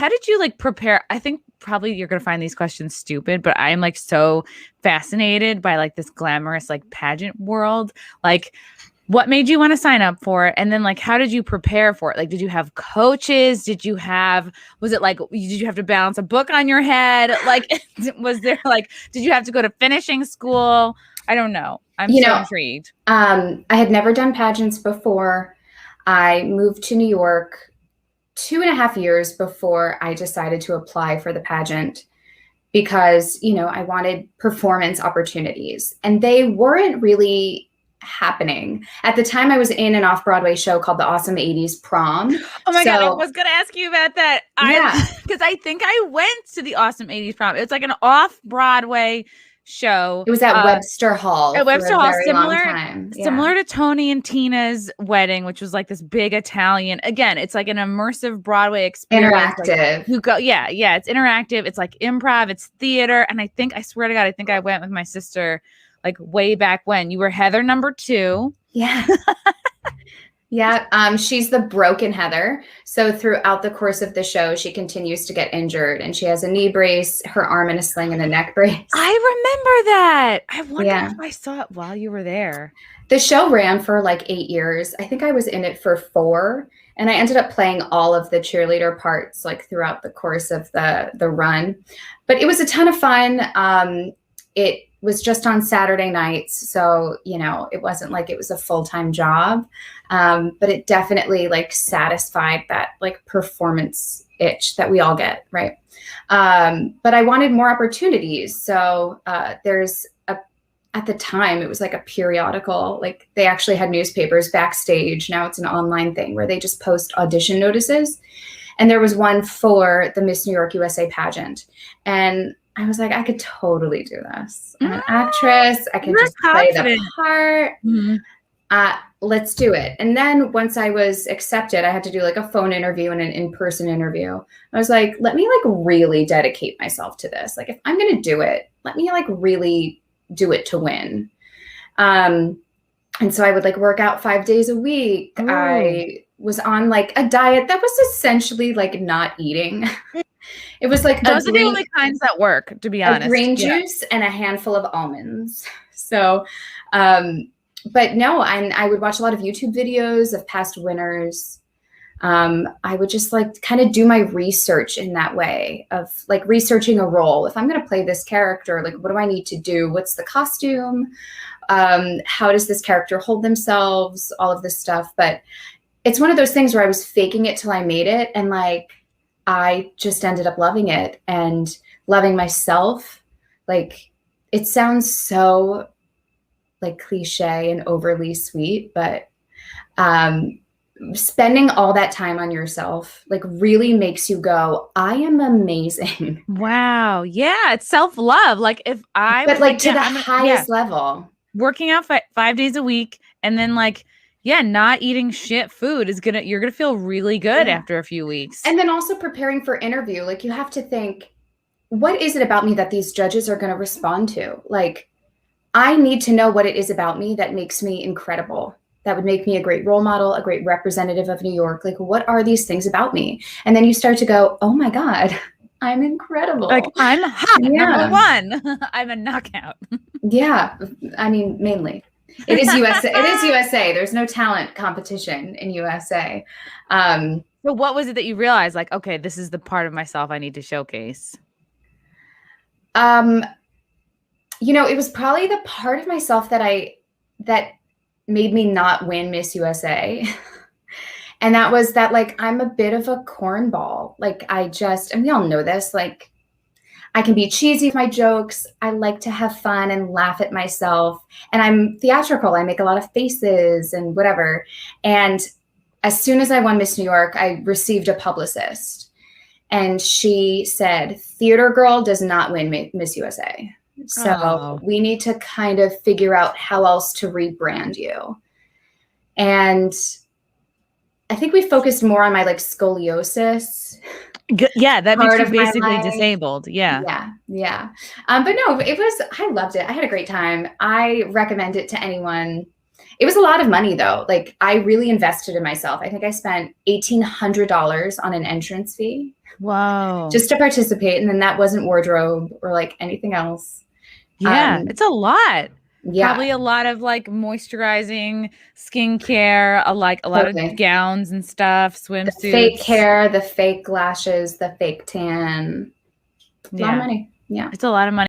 how did you like prepare? I think probably you're going to find these questions stupid, but I'm like so fascinated by like this glamorous like pageant world. Like, what made you want to sign up for it? And then like, how did you prepare for it? Like, did you have coaches? Was it like, did you have to balance a book on your head? Like, was there like, did you have to go to finishing school? I don't know. I'm so intrigued. I had never done pageants before. I moved to New York 2.5 years before I decided to apply for the pageant because, I wanted performance opportunities and they weren't really happening. At the time I was in an off-Broadway show called The Awesome 80s Prom. Oh my God, I was going to ask you about that. Because I think I went to the Awesome 80s Prom. It's like an off-Broadway show. It was at Webster Hall. At Webster Hall, similar to Tony and Tina's wedding, which was like this big Italian. Again, it's like an immersive Broadway experience. Interactive. It's interactive. It's like improv. It's theater. And I swear to God, I think I went with my sister like way back when. You were Heather number 2. Yeah. Yeah. She's the broken Heather. So throughout the course of the show, she continues to get injured and she has a knee brace, her arm in a sling and a neck brace. I remember that. I wonder if I saw it while you were there. The show ran for like 8 years. I think I was in it for 4 and I ended up playing all of the cheerleader parts like throughout the course of the run, but it was a ton of fun. It was just on Saturday nights. So, it wasn't like it was a full-time job. But it definitely like satisfied that like performance itch that we all get. Right. But I wanted more opportunities. So at the time it was like a periodical, like they actually had newspapers backstage. Now it's an online thing where they just post audition notices. And there was one for the Miss New York USA pageant. And I was like, I could totally do this. I'm an actress. I can just play the part. Mm-hmm. Let's do it. And then once I was accepted, I had to do like a phone interview and an in-person interview. I was like, let me like really dedicate myself to this. Like if I'm going to do it, let me like really do it to win. And so I would like work out 5 days a week. Ooh. I was on like a diet that was essentially like not eating. It was like those are the only kinds that work, to be honest. Green juice and a handful of almonds. So, but no, I would watch a lot of YouTube videos of past winners. I would just like kind of do my research in that way of like researching a role. If I'm going to play this character, like what do I need to do? What's the costume? How does this character hold themselves? All of this stuff. But it's one of those things where I was faking it till I made it. And like, I just ended up loving it and loving myself. Like it sounds so like cliche and overly sweet, but spending all that time on yourself like really makes you go, I am amazing. Wow. Yeah. It's self-love. Like to the highest level. Working out 5 days a week and then like, not eating shit food you're gonna feel really good after a few weeks. And then also preparing for interview, like you have to think, what is it about me that these judges are gonna respond to? Like, I need to know what it is about me that makes me incredible. That would make me a great role model, a great representative of New York. Like, what are these things about me? And then you start to go, oh my God, I'm incredible. Like I'm hot, number 1. I'm a knockout. Yeah, I mean, mainly. It is USA. It is USA. There's no talent competition in USA. So what was it that you realized? Like, okay, this is the part of myself I need to showcase. It was probably the part of myself that made me not win Miss USA. And that was that, like, I'm a bit of a cornball. Like and we all know this, like, I can be cheesy with my jokes. I like to have fun and laugh at myself. And I'm theatrical. I make a lot of faces and whatever. And as soon as I won Miss New York, I received a publicist. And she said, theater girl does not win Miss USA. So we need to kind of figure out how else to rebrand you. And I think we focused more on my like scoliosis. Yeah, that makes you basically disabled. Yeah. But no, I loved it. I had a great time. I recommend it to anyone. It was a lot of money though. Like I really invested in myself. I think I spent $1,800 on an entrance fee. Whoa. Just to participate. And then that wasn't wardrobe or like anything else. Yeah, it's a lot. Yeah. Probably a lot of like moisturizing, skincare, a lot of gowns and stuff, swimsuits. The fake hair, the fake lashes, the fake tan. A lot of money. Yeah. It's a lot of money.